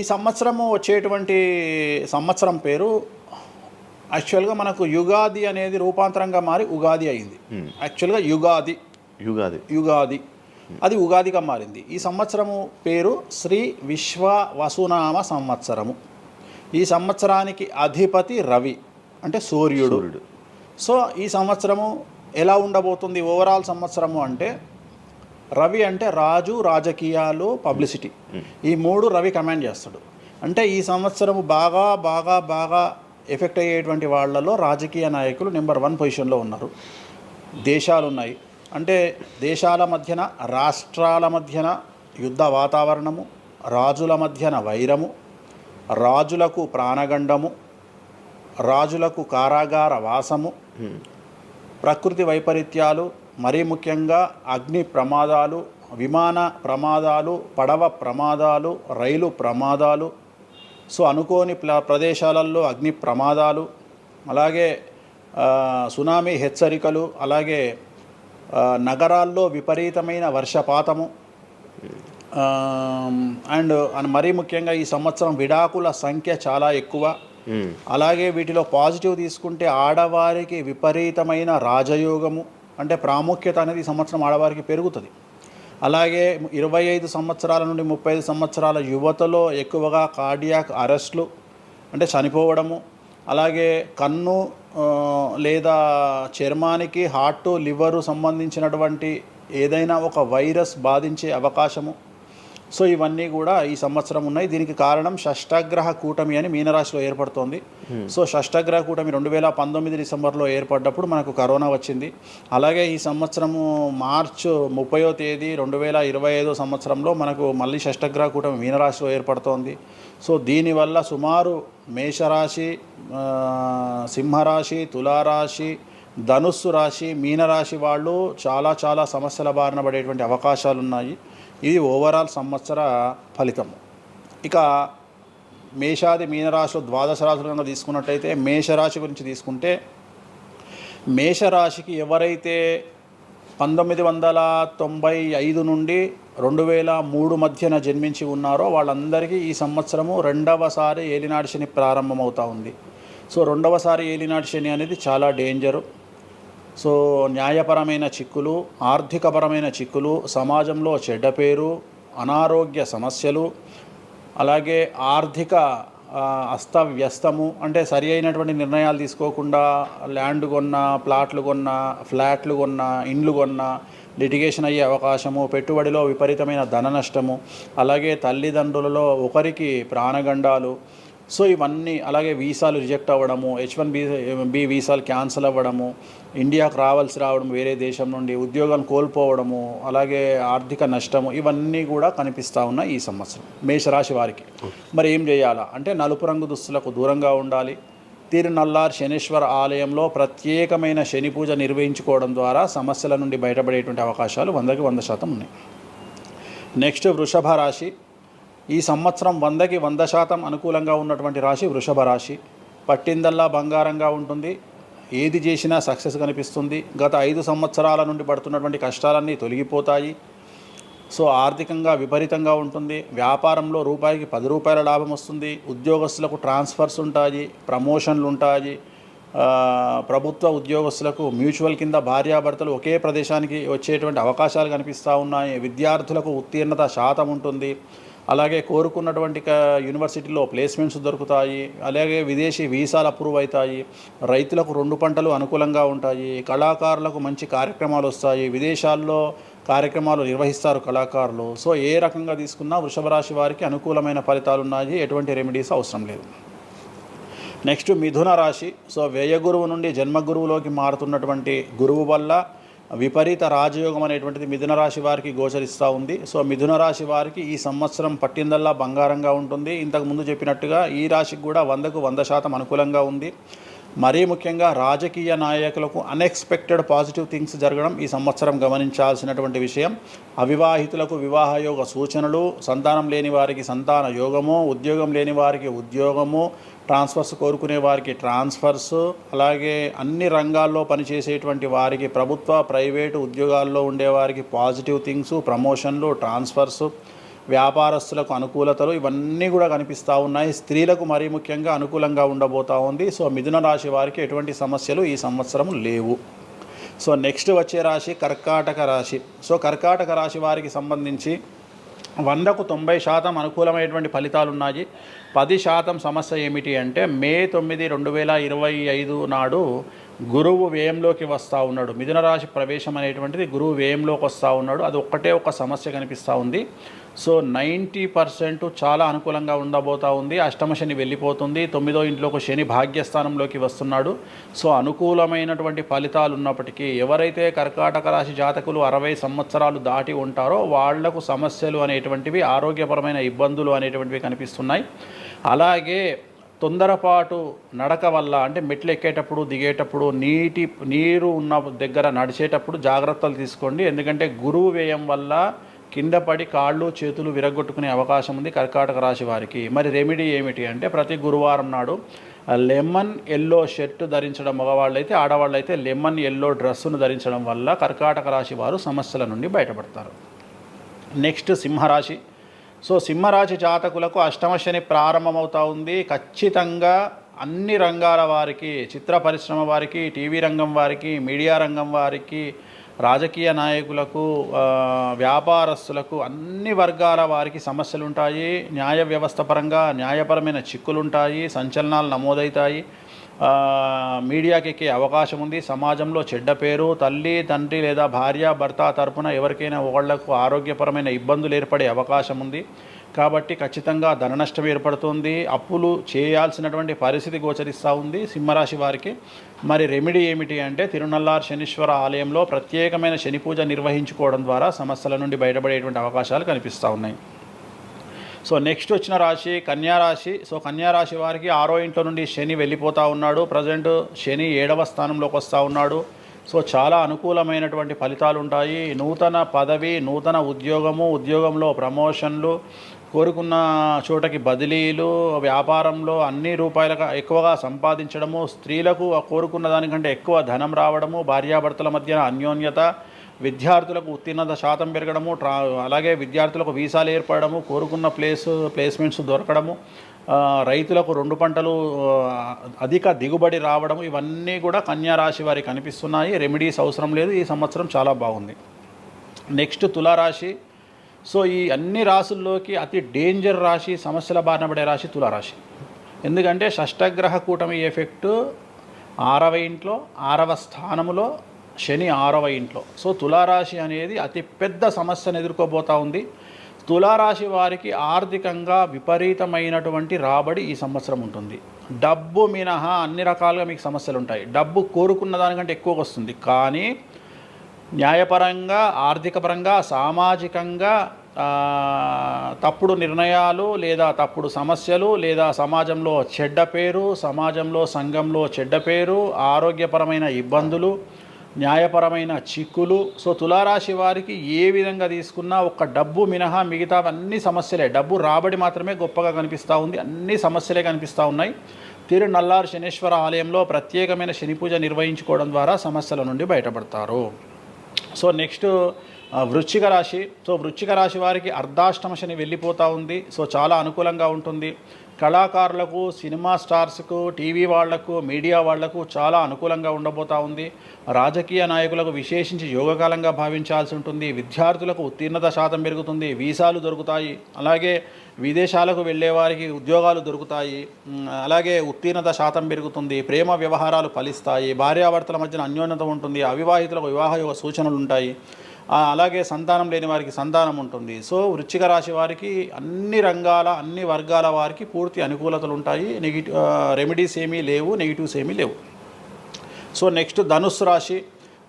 ఈ సంవత్సరము వచ్చేటువంటి సంవత్సరం పేరు యాక్చువల్గా మనకు యుగాది అనేది రూపాంతరంగా మారి ఉగాది అయింది. యాక్చువల్గా యుగాది అది ఉగాదిగా మారింది. ఈ సంవత్సరము పేరు శ్రీ విశ్వ వసునామ సంవత్సరము. ఈ సంవత్సరానికి అధిపతి రవి అంటే సూర్యుడు. సో ఈ సంవత్సరము ఎలా ఉండబోతుంది ఓవరాల్ సంవత్సరము అంటే, రవి అంటే రాజు, రాజకీయాలు, పబ్లిసిటీ, ఈ మూడు రవి కమాండ్ చేస్తాడు. అంటే ఈ సంవత్సరము బాగా బాగా బాగా ఎఫెక్ట్ అయ్యేటువంటి వాళ్ళలో రాజకీయ నాయకులు నెంబర్ 1 పొజిషన్లో ఉన్నారు. దేశాలు ఉన్నాయి, అంటే దేశాల మధ్యన, రాష్ట్రాల మధ్యన యుద్ధ వాతావరణము, రాజుల మధ్యన వైరము, రాజులకు ప్రాణగండము, రాజులకు కారాగార వాసము, ప్రకృతి వైపరీత్యాలు, మరీ ముఖ్యంగా అగ్ని ప్రమాదాలు, విమాన ప్రమాదాలు, పడవ ప్రమాదాలు, రైలు ప్రమాదాలు, సో అనుకోని ప్రదేశాలలో అగ్ని ప్రమాదాలు, అలాగే సునామీ హెచ్చరికలు, అలాగే నగరాల్లో విపరీతమైన వర్షపాతము, అండ్ మరీ ముఖ్యంగా ఈ సంవత్సరం విడాకుల సంఖ్య చాలా ఎక్కువ. అలాగే వీటిలో పాజిటివ్ తీసుకుంటే ఆడవారికి విపరీతమైన రాజయోగము, అంటే ప్రాముఖ్యత అనేది ఈ సంవత్సరం ఆడవారికి పెరుగుతుంది. అలాగే 25 సంవత్సరాల నుండి 35 సంవత్సరాల యువతలో ఎక్కువగా కార్డియాక్ అరెస్ట్లు అంటే చనిపోవడము, అలాగే కన్ను లేదా చర్మానికి హార్ట్, లివరు సంబంధించినటువంటి ఏదైనా ఒక వైరస్ బాధించే అవకాశము. సో ఇవన్నీ కూడా ఈ సంవత్సరం ఉన్నాయి. దీనికి కారణం షష్టగ్రహ కూటమి అని మీనరాశిలో ఏర్పడుతోంది. సో షష్టగ్రహ కూటమి 2019 డిసెంబర్లో ఏర్పడ్డప్పుడు మనకు కరోనా వచ్చింది. అలాగే ఈ సంవత్సరము మార్చ్ 30వ తేదీ 2025 సంవత్సరంలో మనకు మళ్ళీ షష్టగ్రహ కూటమి మీనరాశిలో ఏర్పడుతోంది. సో దీనివల్ల సుమారు మేషరాశి, సింహరాశి, తులారాశి, ధనుస్సు రాశి, మీనరాశి వాళ్ళు చాలా చాలా సమస్యల బారిన పడేటువంటి అవకాశాలు ఉన్నాయి. ఇది ఓవరాల్ సంవత్సర ఫలితము. ఇక మేషాది మీనరాశిలో ద్వాదశ రాశులు కనుక తీసుకున్నట్టయితే, మేషరాశి గురించి తీసుకుంటే, మేషరాశికి ఎవరైతే 1995 నుండి 2003 మధ్యన జన్మించి ఉన్నారో వాళ్ళందరికీ ఈ సంవత్సరము రెండవసారి ఏలినాటి శని ప్రారంభమవుతూ ఉంది. సో రెండవసారి ఏలినాటి శని అనేది చాలా డేంజరు. సో న్యాయపరమైన చిక్కులు, ఆర్థికపరమైన చిక్కులు, సమాజంలో చెడ్డ పేరు, అనారోగ్య సమస్యలు, అలాగే ఆర్థిక అస్తవ్యస్తము, అంటే సరి అయినటువంటి నిర్ణయాలు తీసుకోకుండా ల్యాండ్ కొన్నా, ప్లాట్లు కొన్నా, ఫ్లాట్లు కొన్నా, ఇండ్లు కొన్నా లిటిగేషన్ అయ్యే అవకాశము, పెట్టుబడిలో విపరీతమైన ధన నష్టము, అలాగే తల్లిదండ్రులలో ఒకరికి ప్రాణగండాలు. సో ఇవన్నీ, అలాగే వీసాలు రిజెక్ట్ అవ్వడము, H1B వీసాలు క్యాన్సిల్ అవ్వడము, ఇండియాకు రావడం వేరే దేశం నుండి, ఉద్యోగం కోల్పోవడము, అలాగే ఆర్థిక నష్టము, ఇవన్నీ కూడా కనిపిస్తూ ఉన్నాయి ఈ సంవత్సరం మేషరాశి వారికి. మరి ఏం చేయాలా అంటే, నలుపు రంగు దుస్తులకు దూరంగా ఉండాలి. తిరునల్లార్ శనీశ్వర ఆలయంలో ప్రత్యేకమైన శని పూజ నిర్వహించుకోవడం ద్వారా సమస్యల నుండి బయటపడేటువంటి అవకాశాలు 100కి 100% ఉన్నాయి. నెక్స్ట్ వృషభ రాశి. ఈ సంవత్సరం 100కి 100% అనుకూలంగా ఉన్నటువంటి రాశి వృషభ రాశి. పట్టిందల్లా బంగారంగా ఉంటుంది, ఏది చేసినా సక్సెస్ కనిపిస్తుంది. గత 5 సంవత్సరాల నుండి పడుతున్నటువంటి కష్టాలన్నీ తొలగిపోతాయి. సో ఆర్థికంగా విపరీతంగా ఉంటుంది. వ్యాపారంలో రూపాయికి 10 రూపాయల లాభం వస్తుంది. ఉద్యోగస్తులకు ట్రాన్స్ఫర్స్ ఉంటాయి, ప్రమోషన్లు ఉంటాయి. ప్రభుత్వ ఉద్యోగస్తులకు మ్యూచువల్ కింద భార్యాభర్తలు ఒకే ప్రదేశానికి వచ్చేటువంటి అవకాశాలు కనిపిస్తూ ఉన్నాయి. విద్యార్థులకు ఉత్తీర్ణత శాతం ఉంటుంది. అలాగే కోరుకున్నటువంటి యూనివర్సిటీలో ప్లేస్మెంట్స్ దొరుకుతాయి. అలాగే విదేశీ వీసాలు అప్రూవ్ అవుతాయి. రైతులకు 2 పంటలు అనుకూలంగా ఉంటాయి. కళాకారులకు మంచి కార్యక్రమాలు వస్తాయి. విదేశాల్లో కార్యక్రమాలు నిర్వహిస్తారు కళాకారులు. సో ఏ రకంగా తీసుకున్నా వృషభ రాశి వారికి అనుకూలమైన ఫలితాలు ఉన్నాయి, ఎటువంటి రెమెడీస్ అవసరం లేదు. నెక్స్ట్ మిథున రాశి. సో వ్యయ గురువు నుండి జన్మ గురువులోకి మారుతున్నటువంటి గురువు వల్ల విపరీత రాజయోగం అనేటువంటిది మిథున రాశి వారికి గోచరిస్తూ ఉంది. సో మిథున రాశి వారికి ఈ సంవత్సరం పట్టిందల్లా బంగారంగా ఉంటుంది. ఇంతకుముందు చెప్పినట్టుగా ఈ రాశికి కూడా 100కు 100% అనుకూలంగా ఉంది. మరీ ముఖ్యంగా రాజకీయ నాయకులకు అన్ఎక్స్పెక్టెడ్ పాజిటివ్ థింగ్స్ జరగడం ఈ సంవత్సరం గమనించాల్సినటువంటి విషయం. అవివాహితులకు వివాహయోగ సూచనలు, సంతానం లేని వారికి సంతాన యోగము, ఉద్యోగం లేని వారికి ఉద్యోగము, ట్రాన్స్ఫర్స్ కోరుకునే వారికి ట్రాన్స్ఫర్స్, అలాగే అన్ని రంగాల్లో పనిచేసేటువంటి వారికి, ప్రభుత్వ ప్రైవేటు ఉద్యోగాల్లో ఉండేవారికి పాజిటివ్ థింగ్స్, ప్రమోషన్లు, ట్రాన్స్ఫర్స్, వ్యాపారస్తులకు అనుకూలతలు ఇవన్నీ కూడా కనిపిస్తూ ఉన్నాయి. స్త్రీలకు మరీ ముఖ్యంగా అనుకూలంగా ఉండబోతూ ఉంది. సో మిథున రాశి వారికి ఎటువంటి సమస్యలు ఈ సంవత్సరం లేవు. సో నెక్స్ట్ వచ్చే రాశి కర్కాటక రాశి. సో కర్కాటక రాశి వారికి సంబంధించి 100కు 90% అనుకూలమైనటువంటి ఫలితాలు ఉన్నాయి. 10% సమస్య ఏమిటి అంటే మే 9, 2025 నాడు గురువు వ్యయంలోకి వస్తూ ఉన్నాడు. మిథున రాశి ప్రవేశం అనేటువంటిది గురువు వ్యయంలోకి వస్తూ ఉన్నాడు. అది ఒక్కటే ఒక సమస్య కనిపిస్తూ ఉంది. సో 90% చాలా అనుకూలంగా ఉండబోతూ ఉంది. అష్టమ శని వెళ్ళిపోతుంది. 9వ ఇంట్లోకి శని భాగ్యస్థానంలోకి వస్తున్నాడు. సో అనుకూలమైనటువంటి ఫలితాలు ఉన్నప్పటికీ ఎవరైతే కర్కాటక రాశి జాతకులు 60 సంవత్సరాలు దాటి ఉంటారో వాళ్లకు సమస్యలు అనేటువంటివి, ఆరోగ్యపరమైన ఇబ్బందులు అనేటువంటివి కనిపిస్తున్నాయి. అలాగే తొందరపాటు నడక వల్ల అంటే మెట్లు ఎక్కేటప్పుడు దిగేటప్పుడు నీరు ఉన్న దగ్గర నడిచేటప్పుడు జాగ్రత్తలు తీసుకోండి. ఎందుకంటే గురువు వ్యయం వల్ల కింద పడి కాళ్ళు చేతులు విరగొట్టుకునే అవకాశం ఉంది కర్కాటక రాశి వారికి. మరి రెమెడీ ఏమిటి అంటే ప్రతి గురువారం నాడు లెమన్ ఎల్లో షర్ట్ ధరించడం మగవాళ్ళైతే, ఆడవాళ్ళైతే లెమన్ ఎల్లో డ్రెస్సును ధరించడం వల్ల కర్కాటక రాశి వారు సమస్యల నుండి బయటపడతారు. నెక్స్ట్ సింహరాశి. సో సింహరాశి జాతకులకు అష్టమ శని ప్రారంభమవుతూ ఉంది. ఖచ్చితంగా అన్ని రంగాల వారికి, చిత్ర పరిశ్రమ వారికి, టీవీ రంగం వారికి, మీడియా రంగం వారికి, రాజకీయ నాయకులకు, వ్యాపారస్తులకు, అన్ని వర్గాల వారికి సమస్యలు ఉంటాయి. న్యాయ వ్యవస్థ పరంగా న్యాయపరమైన చిక్కులుంటాయి, సంచలనాలు నమోదవుతాయి. మీడియాకి ఎక్కే అవకాశం ఉంది. సమాజంలో చెడ్డ పేరు, తల్లి తండ్రి లేదా భార్య భర్త తరపున ఎవరికైనా వాళ్లకు ఆరోగ్యపరమైన ఇబ్బందులు ఏర్పడే అవకాశం ఉంది. కాబట్టి ఖచ్చితంగా ధన నష్టం ఏర్పడుతుంది. అప్పులు చేయాల్సినటువంటి పరిస్థితి గోచరిస్తూ ఉంది సింహరాశి వారికి. మరి రెమెడీ ఏమిటి అంటే తిరునల్లార్ శనీశ్వర ఆలయంలో ప్రత్యేకమైన శని పూజ నిర్వహించుకోవడం ద్వారా సమస్యల నుండి బయటపడేటువంటి అవకాశాలు కనిపిస్తూ ఉన్నాయి. సో నెక్స్ట్ వచ్చిన రాశి కన్యారాశి. సో కన్యారాశి వారికి 6వ ఇంట్లో నుండి శని వెళ్ళిపోతూ ఉన్నాడు. ప్రజెంట్ శని 7వ స్థానంలోకి వస్తూ ఉన్నాడు. సో చాలా అనుకూలమైనటువంటి ఫలితాలు ఉంటాయి. నూతన పదవి, నూతన ఉద్యోగంలో ప్రమోషన్లు, కోరుకున్న చోటకి బదిలీలు, వ్యాపారంలో అన్ని రూపాయలకు ఎక్కువగా సంపాదించడము, స్త్రీలకు కోరుకున్న దానికంటే ఎక్కువ ధనం రావడము, భార్యాభర్తల మధ్య అన్యోన్యత, విద్యార్థులకు ఉత్తీర్ణత శాతం పెరగడము, అలాగే విద్యార్థులకు వీసాలు ఏర్పడము, కోరుకున్న ప్లేస్మెంట్స్ దొరకడము, రైతులకు 2 పంటలు అధిక దిగుబడి రావడము, ఇవన్నీ కూడా కన్యా రాశి వారికి కనిపిస్తున్నాయి. రెమెడీస్ అవసరం లేదు. ఈ సంవత్సరం చాలా బాగుంది. నెక్స్ట్ తులారాశి. సో ఈ అన్ని రాశుల్లోకి అతి డేంజర్ రాశి, సమస్యల బారిన పడే రాశి తులారాశి. ఎందుకంటే షష్టగ్రహ కూటమి ఎఫెక్టు 6వ ఇంట్లో, 6వ స్థానములో శని 6వ ఇంట్లో. సో తులారాశి అనేది అతి పెద్ద సమస్యను ఎదుర్కోబోతూ ఉంది. తులారాశి వారికి ఆర్థికంగా విపరీతమైనటువంటి రాబడి ఈ సంవత్సరం ఉంటుంది. డబ్బు మినహా అన్ని రకాలుగా మీకు సమస్యలు ఉంటాయి. డబ్బు కోరుకున్న దానికంటే ఎక్కువగా వస్తుంది. కానీ న్యాయపరంగా, ఆర్థిక పరంగా, సామాజికంగా తప్పుడు నిర్ణయాలు లేదా తప్పుడు సమస్యలు లేదా సమాజంలో చెడ్డ పేరు, సమాజంలో సంఘంలో చెడ్డ పేరు, ఆరోగ్యపరమైన ఇబ్బందులు, న్యాయపరమైన చిక్కులు. సో తులారాశి వారికి ఏ విధంగా తీసుకున్నా ఒక్క డబ్బు మినహా మిగతా అన్ని సమస్యలే. డబ్బు రాబడి మాత్రమే గొప్పగా కనిపిస్తూ ఉంది. అన్ని సమస్యలే కనిపిస్తూ ఉన్నాయి. తిరునల్లార్ శనీశ్వర ఆలయంలో ప్రత్యేకమైన శని పూజ నిర్వహించుకోవడం ద్వారా సమస్యల నుండి బయటపడతారు. సో నెక్స్ట్ వృశ్చిక రాశి. సో వృశ్చిక రాశి వారికి అర్ధాష్టమ శని వెళ్ళిపోతూ ఉంది. సో చాలా అనుకూలంగా ఉంటుంది. కళాకారులకు, సినిమా స్టార్స్కు, టీవీ వాళ్లకు, మీడియా వాళ్లకు చాలా అనుకూలంగా ఉండబోతూ ఉంది. రాజకీయ నాయకులకు విశేషించి యోగకాలంగా భావించాల్సి ఉంటుంది. విద్యార్థులకు ఉత్తీర్ణత శాతం పెరుగుతుంది. వీసాలు దొరుకుతాయి. అలాగే విదేశాలకు వెళ్ళే వారికి ఉద్యోగాలు దొరుకుతాయి. అలాగే ఉత్తీర్ణత శాతం పెరుగుతుంది. ప్రేమ వ్యవహారాలు ఫలిస్తాయి. భార్యాభర్తల మధ్యన అన్యోన్యత ఉంటుంది. అవివాహితులకు వివాహ సూచనలు ఉంటాయి. అలాగే సంతానం లేని వారికి సంతానం ఉంటుంది. సో వృశ్చిక రాశి వారికి అన్ని రంగాల, అన్ని వర్గాల వారికి పూర్తి అనుకూలతలు ఉంటాయి. రెమెడీస్ ఏమీ లేవు, నెగిటివ్స్ ఏమీ లేవు. సో నెక్స్ట్ ధనుస్సు రాశి.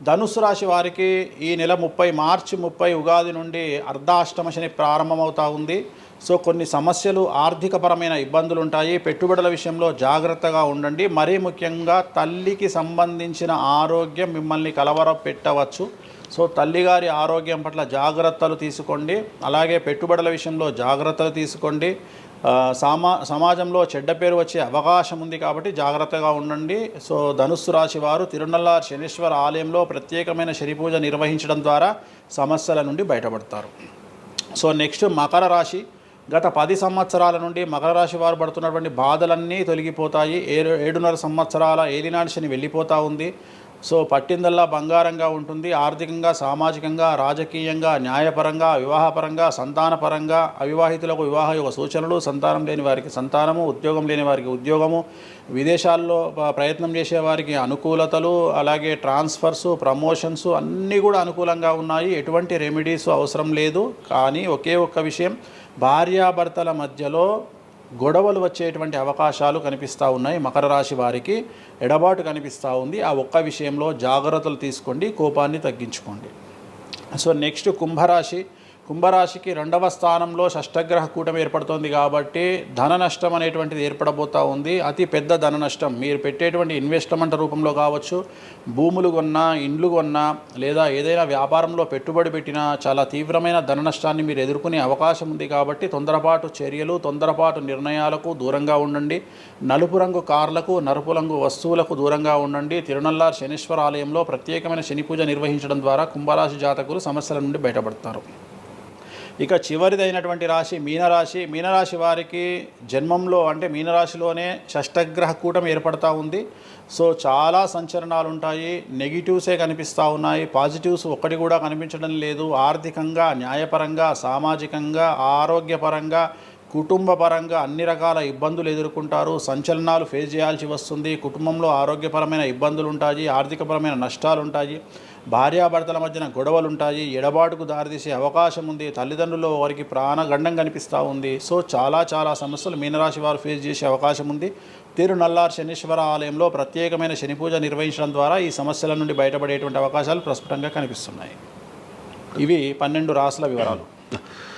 ధనుస్సు రాశి వారికి ఈ నెల మార్చి 30 ఉగాది నుండి అర్ధాష్టమ శని ప్రారంభమవుతూ ఉంది. సో కొన్ని సమస్యలు, ఆర్థికపరమైన ఇబ్బందులు ఉంటాయి. పెట్టుబడుల విషయంలో జాగ్రత్తగా ఉండండి. మరీ ముఖ్యంగా తల్లికి సంబంధించిన ఆరోగ్యం మిమ్మల్ని కలవరపెట్టవచ్చు. సో తల్లిగారి ఆరోగ్యం పట్ల జాగ్రత్తలు తీసుకోండి. అలాగే పెట్టుబడుల విషయంలో జాగ్రత్తలు తీసుకోండి. సమాజంలో చెడ్డ పేరు వచ్చే అవకాశం ఉంది కాబట్టి జాగ్రత్తగా ఉండండి. సో ధనుస్సు రాశి వారు తిరునల్లార్ శనీశ్వర ఆలయంలో ప్రత్యేకమైన శని పూజ నిర్వహించడం ద్వారా సమస్యల నుండి బయటపడతారు. సో నెక్స్ట్ మకర రాశి. గత 10 సంవత్సరాల నుండి మకర రాశి వారు పడుతున్నటువంటి బాధలన్నీ తొలగిపోతాయి. 7.5 సంవత్సరాల ఏలినాటి శని వెళ్ళిపోతూ ఉంది. సో పట్టిందల్లా బంగారంగా ఉంటుంది. ఆర్థికంగా, సామాజికంగా, రాజకీయంగా, న్యాయపరంగా, వివాహపరంగా, సంతానపరంగా, అవివాహితులకు వివాహ యొక్క సూచనలు, సంతానం లేని వారికి సంతానము, ఉద్యోగం లేని వారికి ఉద్యోగము, విదేశాల్లో ప్రయత్నం చేసే వారికి అనుకూలతలు, అలాగే ట్రాన్స్ఫర్సు, ప్రమోషన్స్ అన్నీ కూడా అనుకూలంగా ఉన్నాయి. ఎటువంటి రెమెడీస్ అవసరం లేదు. కానీ ఒకే ఒక్క విషయం, భార్యాభర్తల మధ్యలో గొడవలు వచ్చేటువంటి అవకాశాలు కనిపిస్తూ ఉన్నాయి. మకర రాశి వారికి ఎడబాటు కనిపిస్తూ ఉంది. ఆ ఒక్క విషయంలో జాగ్రత్తలు తీసుకోండి, కోపాన్ని తగ్గించుకోండి. సో నెక్స్ట్ కుంభరాశి. కుంభరాశికి 2వ స్థానంలో షష్టగ్రహ కూటమి ఏర్పడుతోంది కాబట్టి ధన నష్టం అనేటువంటిది ఏర్పడబోతూ ఉంది. అతి పెద్ద ధన నష్టం మీరు పెట్టేటువంటి ఇన్వెస్ట్మెంట్ రూపంలో కావచ్చు, భూములు కొన్నా, ఇండ్లు కొన్నా, లేదా ఏదైనా వ్యాపారంలో పెట్టుబడి పెట్టినా చాలా తీవ్రమైన ధన నష్టాన్ని మీరు ఎదుర్కొనే అవకాశం ఉంది. కాబట్టి తొందరపాటు చర్యలు, తొందరపాటు నిర్ణయాలకు దూరంగా ఉండండి. నలుపు రంగు కార్లకు, నలుపు రంగు వస్తువులకు దూరంగా ఉండండి. తిరునల్లార్ శనీశ్వర ఆలయంలో ప్రత్యేకమైన శని పూజ నిర్వహించడం ద్వారా కుంభరాశి జాతకులు సమస్యల నుండి బయటపడతారు. ఇక చివరిదైనటువంటి రాశి మీనరాశి. మీనరాశి వారికి జన్మంలో అంటే మీనరాశిలోనే షష్టగ్రహ కూటమి ఏర్పడతా ఉంది. సో చాలా సంచలనాలు ఉంటాయి. నెగిటివ్సే కనిపిస్తూ ఉన్నాయి, పాజిటివ్స్ ఒక్కటి కూడా కనిపించడం లేదు. ఆర్థికంగా, న్యాయపరంగా, సామాజికంగా, ఆరోగ్యపరంగా, కుటుంబపరంగా అన్ని రకాల ఇబ్బందులు ఎదుర్కొంటారు. సంచలనాలు ఫేస్ చేయాల్సి వస్తుంది. కుటుంబంలో ఆరోగ్యపరమైన ఇబ్బందులు ఉంటాయి, ఆర్థికపరమైన నష్టాలు ఉంటాయి, భార్యాభర్తల మధ్యన గొడవలు ఉంటాయి, ఎడబాటుకు దారితీసే అవకాశం ఉంది. తల్లిదండ్రుల్లో వారికి ప్రాణగండం కనిపిస్తూ ఉంది. సో చాలా సమస్యలు మీనరాశి వారు ఫేస్ చేసే అవకాశం ఉంది. తిరునల్లార్ శనీశ్వర ఆలయంలో ప్రత్యేకమైన శని పూజ నిర్వహించడం ద్వారా ఈ సమస్యల నుండి బయటపడేటువంటి అవకాశాలు ప్రస్ఫుటంగా కనిపిస్తున్నాయి. ఇవి 12 రాశుల వివరాలు.